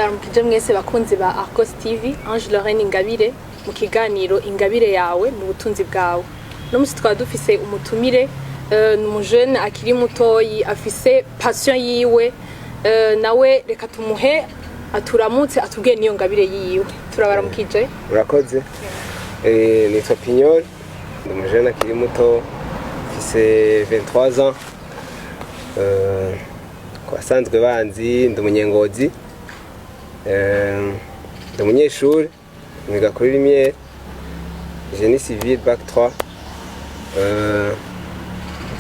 ndaramukije mwese bakunzi ba Ariko TV, Ange Lorraine Ingabire mu kiganiro Ingabire yawe n'ubutunzi bwawe. No musi twadufise umutumire n'umujene akiri mutoyi afise passion yiwe, nawe reka tumuhe aturamutse atubwiye niyo ngabire yiwe. Turabaramukije. Urakoze. Nitwa Pignol, n'umujene akiri muto afise 23 ans. Kwasanzwe banzi ndi Ngozi. Ndi umunyeshuri niga kuririmbye génie civil bac 3.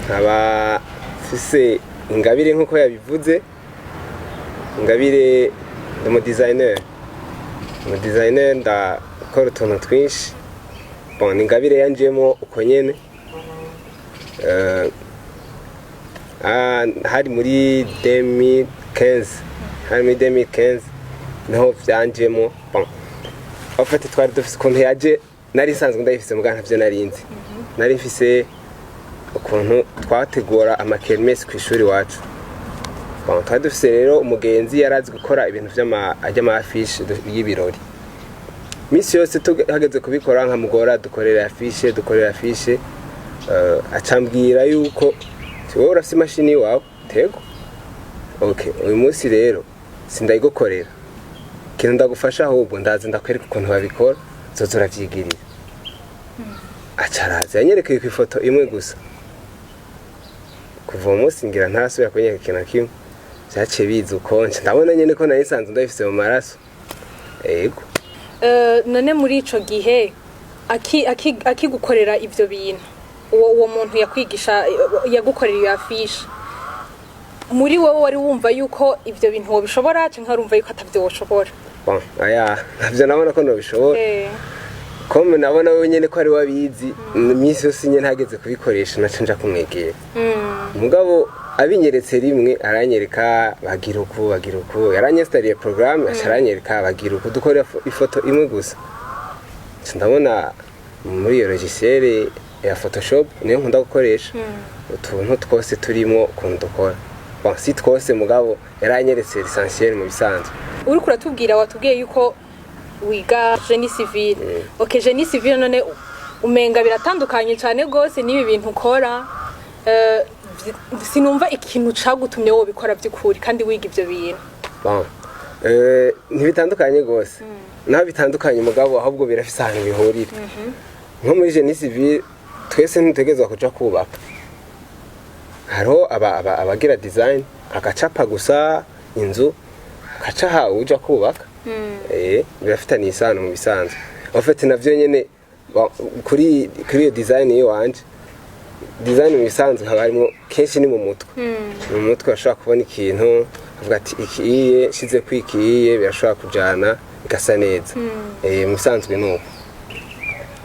Nkaba afise ingabire nkuko yabivuze. Ingabire ndi umudesigner ndakora utuntu twinshi. Bon, ingabire yanjemo uko nyene. Hari muri 2015 naho byanjemo. Bon, afite twari dufise ukuntu yaje nari sanzwe ndayifise mugana byo narinzi. Nari mfise ukuntu twategura amakermesse ku ishuri wacu. Bon, twari dufise rero umugenzi yarazi gukora ibintu vy'ama affiche y'ibirori. Misi yose hageze kubikora nkamugora dukorera affiche acambwira yuko wowe urafise imashini wawe tego. Okay, uyu munsi rero sindayigukorera. Kintu ndagufasha ahubwo ndaza ndakwereka ukuntu babikora zozo uravyigirira. Acaraza yanyerekeye ku ifoto imwe gusa. Kuva umunsi ngira ntarasubira kunyeka ikintu kimwe. Vyaciye biza ukonje ndabona nyene ko nari sanzwe ndabifise mu maraso. Ego. None muri ico gihe akigukorera ivyo bintu uwo muntu yakwigisha yagukorera iyo affiche, muri wowe wari wumva yuko ivyo bintu wobishobora canke urumva yuko atavyoshobora? Bon, navyo nabona ko nobishobora. Comme nabona wewe nyene ko ari wabizi, imisi yose nyene ntageze kubikoresha naca nja kumwegera. Mugabo abinyeretse rimwe aranyereka bagira uko yaranyestariye programme aranyereka bagira uko dukora ifoto imwe gusa. Ndabona muri iyo logiciel ya Photoshop niyo nkunda gukoresha utuntu twose turimo ukuntu dukora. Bon, si twose mugabo yaranyeretse l'essentiel mu bisanzwe. Uri kuratubwira watubwiye yuko wiga génie civil. Okay, génie civil none umenga biratandukanye cyane gose nibi bintu ukora. Sinumva ikintu cagutumye wo bikora by'ukuri kandi wiga ivyo bintu. Bon, ntibitandukanye gose. Naho bitandukanye mugabo ahubwo birafise ahantu bihurira. Nko muri génie civil twese ntutegezwa kuja kubaka. Haro abagira design akacapa gusa inzu akacaha uja kubaka. Birafitanye isano mu bisanzwe. Ofete navyo nyene kuri iyo design yo wanje. Design mu bisanzwe habarimo kenshi ni mu mutwe. Mu mutwe ashaka kubona ikintu avuga ati ikiye shize kwikiye birashobora kujana igasa neza. Mu bisanzwe nuko.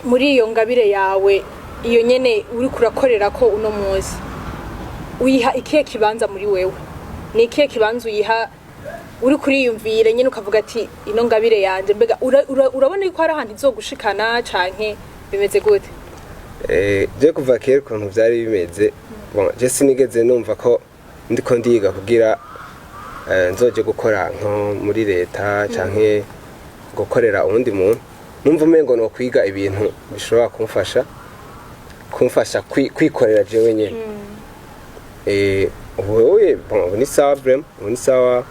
Muri iyo ngabire yawe iyo nyene uri kurakorera ko uno munsi uyiha ikihe kibanza muri wewe? Ni ikihe kibanza uyiha uri kuriyumvira nyene ukavuga ati ino ngabire yanje mbega urabona yuko hari ahantu izogushikana canke bimeze gute? Je kuva kera ukuntu vyari bimeze. Bon, je sinigeze numva ko ndiko ndiga kugira nzoje gukora nko muri leta canke gukorera undi muntu. Numva umengo no kwiga ibintu bishobora kumfasha kwikorera jewe nyene. Ubuye bon ni sawa vraiment, ni sawa.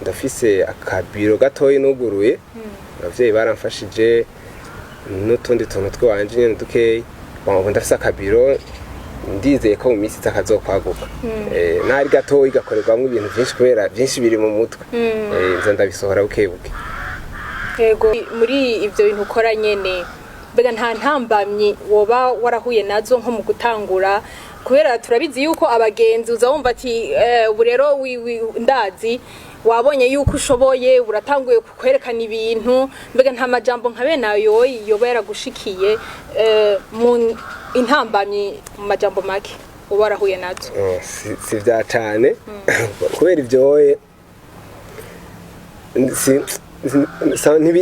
Ndafise akabiro gatoyi nuguruye. Abavyeyi baramfashije n'utundi tuntu twanje nyene dukeyi. Bon, ndafise akabiro ndizeye ko mu minsi takazokwaguka. Nari gatoyi gakorerwamwe ibintu byinshi kubera byinshi biri mu mutwe. Nza ndabisohora bukebuke. Yego, muri ivyo bintu ukora nyene mbega nta ntambamyi woba warahuye nazo nko mu gutangura, kubera turabizi yuko abagenzi uzawumva ati ubu rero ndazi wabonye yuko ushoboye uratanguye kwerekana ibintu, mbega nta majambo nka bene ayo yoba yaragushikiye mu intambamyi mu majambo make uba warahuye nazo? Si vya cane kubera ivyoye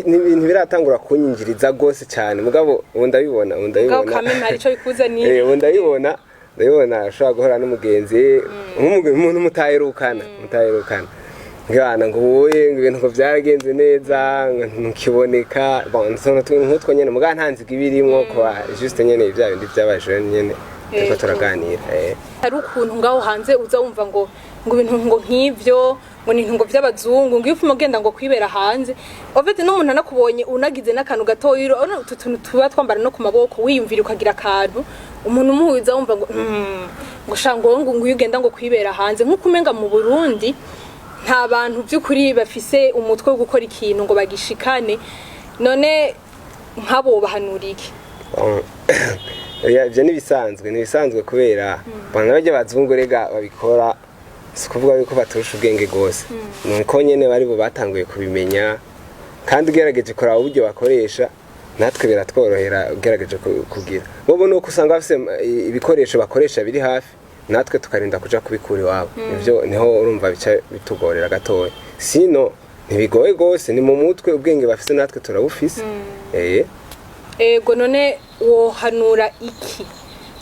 n'ibintu biratangura kunyinjiriza gose cyane mugabo ndabibona kame ntari cyo bikuza ni ndabibona ashobora guhora n'umugenzi umuntu mutaherukana ngana ngo wowe ibintu ngo byaragenze neza ntukiboneka bon nk'utwo nyene muga ntanzi ibirimwo kwa juste nyene ibya bindi by'abajene nyene turiko turaganira hari ukuntu ngaho hanze uza wumva ngo ibintu ngo nk'ivyo ngo ni ngo by'abazungu ngo ifuma genda ngo kwibera hanze ofete n'umuntu anakubonye unagize n'akantu gatoyiro utu tuntu tuba twambara no ku maboko wiyumvira ukagira akantu umuntu umuhuza wumva ngo shango ngo ugenda ngo kwibera hanze nk'uko umenga mu Burundi nta bantu by'ukuri bafise umutwe wo gukora ikintu ngo bagishikane none nk'abo bahanura iki ibyo nibisanzwe kubera bana bajya bazungu rega babikora sikuvuga yuko baturusha ubwenge gose nuko nyene bari bo batanguye kubimenya kandi ugerageje kuraba uburyo bakoresha natwe biratworohera ugerageje kugira bobo nuko usanga bafise ibikoresho bakoresha biri hafi natwe tukarinda kuja kubikura iwabo ivyo niho urumva bica bitugorera gatoya sino ntibigoye gose ni mu mutwe ubwenge bafise natwe turabufise ego none wohanura iki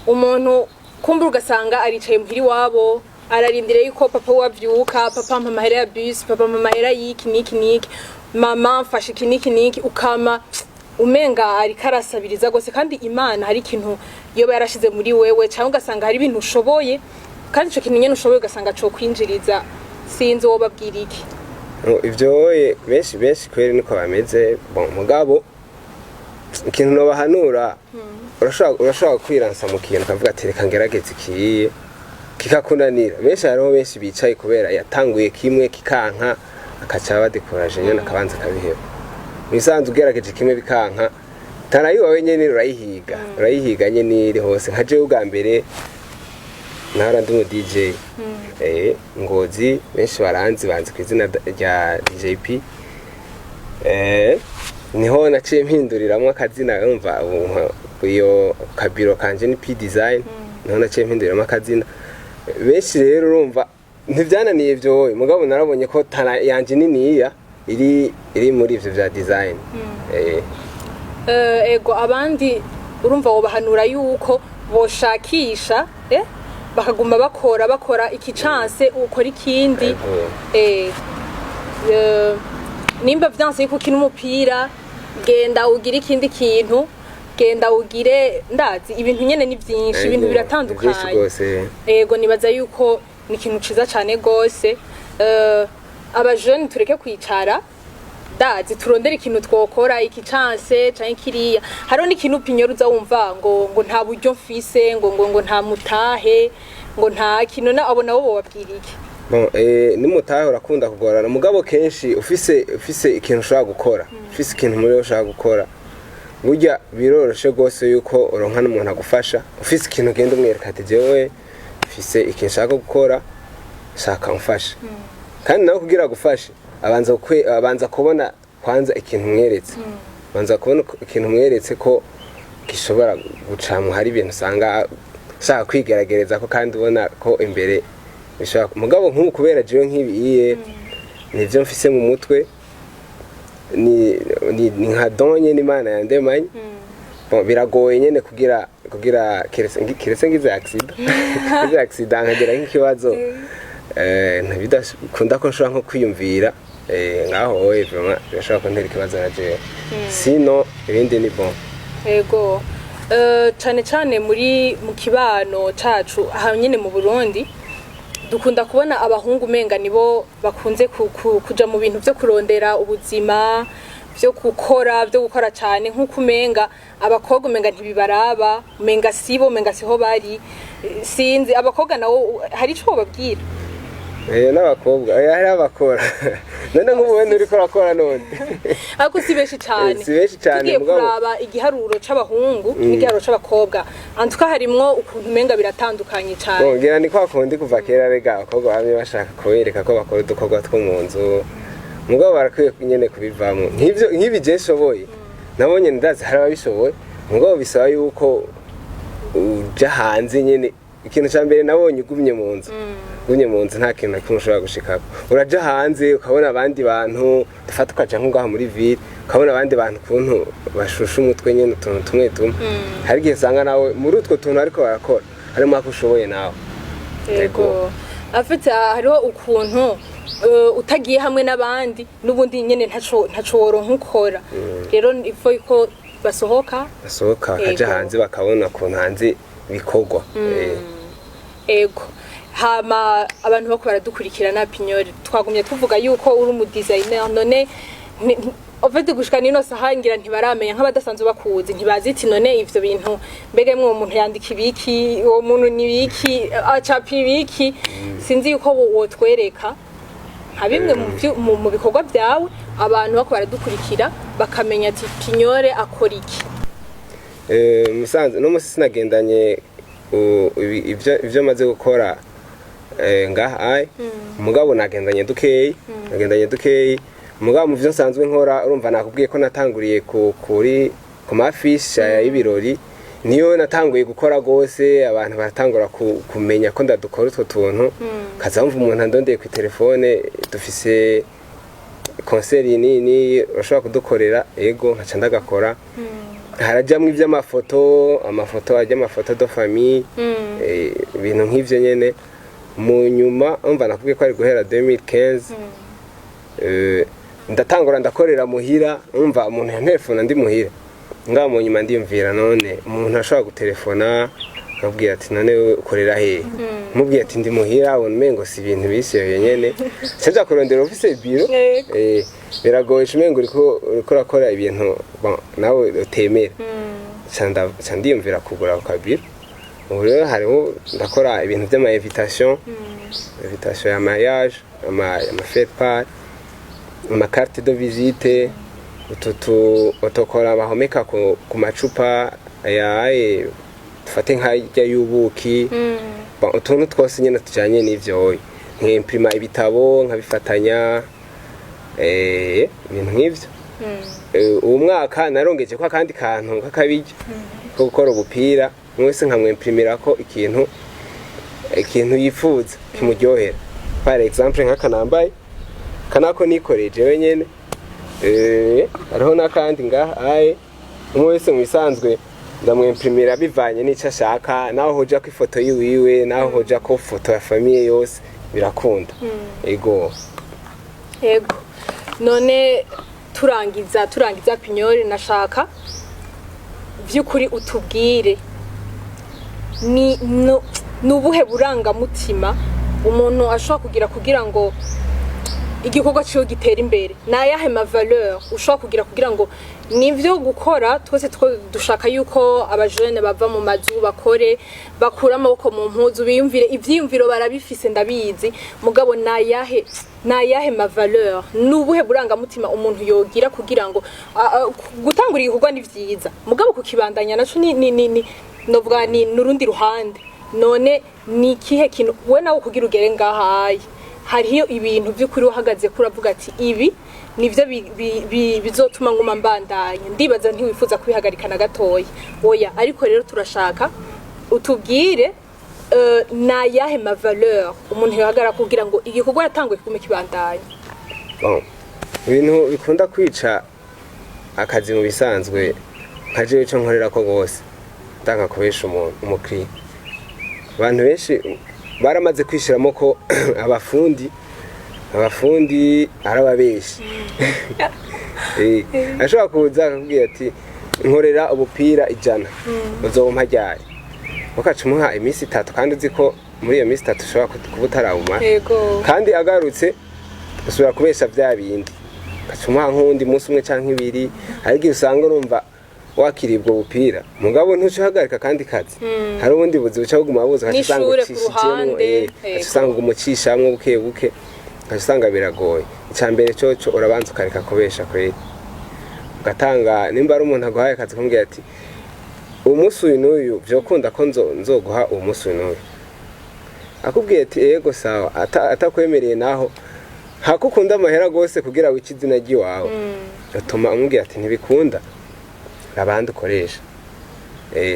umuntu kumbura ugasanga aricaye muhiri wabo ararindire yuko papa wavyuka papa mpa mahera ya bus papa mpa mahera y'iki niki mama mfashe iki niki ukama umenga ari karasabiriza gose kandi imana hari ikintu yoba yarashize muri wewe cyangwa ugasanga hari ibintu ushoboye kandi ico kintu nyene ushoboye ugasanga cyo kwinjiriza sinzi wo babwira iki ivyo benshi kweri niko bameze bon mugabo ikintu no bahanura urashobora kwiransa mu kintu kavuga ati reka ngerageze ikiye kikakunanira benshi bicaye kubera yatanguye kimwe kikanka akaca badikoraje nyene akabanza kabiheba nisanzwe ugerageje kimwe bikanka tarayiwa wenyene urayihiga nyene iri hose nka jewe ubwa ntara ndi mu DJ Ngozi benshi banzi ku izina rya DJP niho naciye mpinduriramwo akazina yumva iyo kabiro kanje ni P design niho naciye mpinduriramwo akazina benshi rero urumva ntivyananiye vyo mugabo narabonye ko tara yanje niniya iri muri ivyo vya design ego abandi urumva wo bahanura yuko boshakisha bakaguma bakora iki chance ukora ikindi nimba vyanse yuko kina umupira genda ugira ikindi kintu genda ugire ndazi ibintu nyene ni byinshi ibintu biratandukanye ego nibaza yuko ni ikintu ciza cyane gose abajene tureke kwicara ndazi turondera ikintu twokora iki chance canke kiriya hariho n'ikintu Pignol uza wumva ngo nta buryo mfise ngo nta mutahe ngo nta kintu na abo nabo babwira iki bon ni mutahe urakunda kugorana mugabo kenshi ufise ikintu ushaka gukora ufise ikintu muri ushaka gukora burya biroroshe gose yuko uronka n'umuntu agufasha ufise ikintu genda umwereka ati jewe ufise ikintu ushaka gukora shaka umfasha kandi nawe kugira gufashe abanza kubona kwanza ikintu mweretse abanza kubona ikintu mweretse ko gishobora gucamu hari ibintu usanga shaka kwigeragereza ko kandi ubona ko imbere bishaka mugabo nk'ubu kubera jewe nk'ibiye nivyo mfise mu mutwe ni nka donye n'Imana yandemanye bon biragoye nyene kugira kiretse ngize accident nkagira nk'ikibazo ntabidakunda ko nshobora nko kwiyumvira ngaho vraiment birashobora kuntera ikibazo naje sino ibindi ni bon ego cyane mu kibano cacu aha nyene mu Burundi dukunda kubona abahungu menga nibo bakunze kuja mu bintu byo kurondera ubuzima byo gukora cyane nkuko umenga abakobwa umenga ntibibaraba umenga sibo umenga siho bari sinzi abakobwa nawo hari ico babwira n'abakobwa hari abakora none nk'ubu uri kurakora none ariko si benshi cyane mugabo kuraba igiharuro c'abahungu n'igiharuro c'abakobwa antuka harimwo ukuntu umenga biratandukanye cyane ngira ni kwa kundi kuva kera rega abakobwa bamwe bashaka kubereka ko bakora udukorwa two mu nzu mugabo barakwiye nyene kubivamo nk'ibi je nshoboye nabonye ndazi hari ababishoboye mugabo bisaba yuko uja hanze nyene ikintu cya mbere nabonye ugumye mu nzu nta kintu na kimwe ushobora gushikako uraja hanze ukabona abandi bantu dufata ukaja nk'ugaha muri ville ukabona abandi bantu ukuntu bashusha umutwe nyene utuntu tumwe hari igihe usanga nawe muri utwo tuntu ariko barakora harimo ako ushoboye nawe yego afite hariho ukuntu utagiye hamwe n'abandi n'ubundi nyene ntaco woronka ukora rero ifo yuko basohoka bakaja hanze bakabona ukuntu hanze bikorwa ego hama abantu bako baradukurikirana Pignol twagumye tuvuga yuko uri umu designer none ofete gushika nino sahangira ntibaramenya nk'abadasanzwe bakuzi ntibazi iti none ivyo bintu mbege mwe umuntu yandika ibiki uwo muntu nibiki acapa ibiki sinzi yuko wotwereka nka bimwe mu bikorwa byawe abantu bako baradukurikira bakamenya ati Pignol akora iki musanze no musi sinagendanye ivyo maze gukora ngaha umugabo nagendanye dukeyi umugabo mu byo nsanzwe nkora urumva nakubwiye ko natanguriye kuri ku mafisha y'ibirori niyo natanguye gukora gose abantu baratangura kumenya ko ndadukora utwo tuntu kazamva umuntu andondeye ku telefone dufise concert nini urashobora kudukorera ego nkaca ndagakora harajamwe ivy'amafoto ajya amafoto de famille ibintu nk'ivyo nyene mu nyuma umva nakubwiye ko ari guhera 2015 ndatangura ndakorera muhira umva umuntu yantelefona ndi muhira ngaho mu nyuma ndiyumvira none umuntu ashobora gutelefona akabwira ati none ukorera he mubwiye ati ndi muhira ubona umengo si ibintu biseye nyene cyaje kurondera office biro biragoye umengo uriko urakora ibintu nawe utemera ndiyumvira kugura ku kabiro ubu rero hariho ndakora ibintu by'ama invitation ya mariage ama fête part ama carte de visite utokora bahomeka ku macupa yaye dufate nk'ajya y'ubuki utuntu twose nyine tujanye n'ivyo nk'imprima ibitabo nkabifatanya ibintu nk'ivyo uwo mwaka narongeje ko akandi kantu kakabijya ko gukora ubupira mwese nkamwemprimira ko ikintu yifuza kimuryohera par exemple nk'akanambaye kanako nikoreje wenyene hariho n'akandi ngaha umwe wese mwisanzwe ndamwemprimira bivanye n'ico ashaka naho hoja ko ifoto yiwe naho hoja ko foto ya famille yose birakunda ego none turangiza Pignol nashaka vy'ukuri utubwire ni nubuhe burangamutima umuntu ashobora kugira ngo igikorwa cyo gitera imbere nayahe ma valeur ushobora kugira ngo nivyo gukora twese dushaka yuko abajene bava mu mazu bakore bakura amaboko mu mpuzu biyumvire ivyiyumviro barabifise ndabizi mugabo nayahe ma valeur nubuhe burangamutima umuntu yogira kugira ngo gutangura igikorwa ni vyiza mugabo kukibandanya naco ni novuga ni nurundi ruhande none ni kihe kintu we nawe kugira ugere ngahaye hariyo ibintu by'ukuri uhagaze kuravuga ati ibi nivyo bizotuma nguma mbandanya ndibaza ntiwifuza kwihagarika na gatoya oya ariko rero turashaka utubwire nayahe ma valeur umuntu yahagara kugira ngo igikorwa yatanguye kume kibandanya ibintu bikunda kwica akazi mu bisanzwe nkaje cyo nkorera ko gose ndanga kubesha umukiriya abantu benshi baramaze kwishiramo ko abafundi arababeshi ashobora kuza akubwira ati nkorera ubupira 100 uzompa ryari ukacumuha iminsi 3 kandi uzi ko muri iyo minsi 3 ushobora kubutarabuma kandi agarutse usubira kubesha vya bindi ukacumuha nk'undi munsi umwe canke 2 ariko usanga urumva wakiribwa ubupira mugabo ntucuhagarika kandi kazi hari ubundi buzi buca buguma buza kasanga ucishijemo asanga umucishamwe buke kasanga biragoye icambere cyo urabanza ukareka kubesha kweri ugatanga nimba ari umuntu aguhaye akazi kumbwira ati umunsi uyu byokunda ko nzoguha umunsi uyu akubwiye ati yego sawa atakwemereye naho hakukunda amahera gose kugira wikizina giwawe atuma umubwira ati ntibikunda abandi ukoresha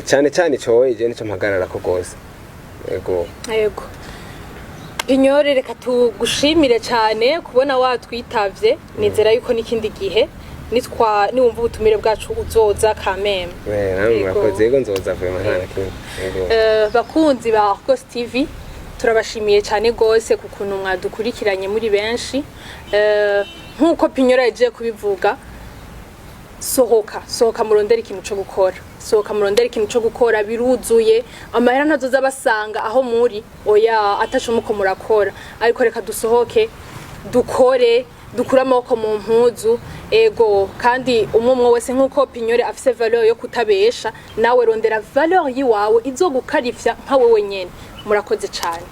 cyane cyowe je nico mpagarara ko gose yego Pignol reka tugushimire cyane kubona watwitavye nizera yuko nikindi gihe niwumva ubutumire bwacu uzoza kameme namwe murakoze yego nzoza vuba ntana kimwe bakunzi ba Ngozi TV turabashimiye cyane gose ku kuntu mwadukurikiranye muri benshi nkuko Pignol yaje kubivuga sohoka murondera ikintu cyo gukora biruzuye amahera ntazoza basanga aho muri oya atashumuko murakora ariko reka dusohoke dukore dukura amaboko mu mpuzu ego kandi umwe wese nkuko Pignol afise valeur yo kutabesha nawe rondera valeur yiwawe izogukarifya nka wewe nyene murakoze cyane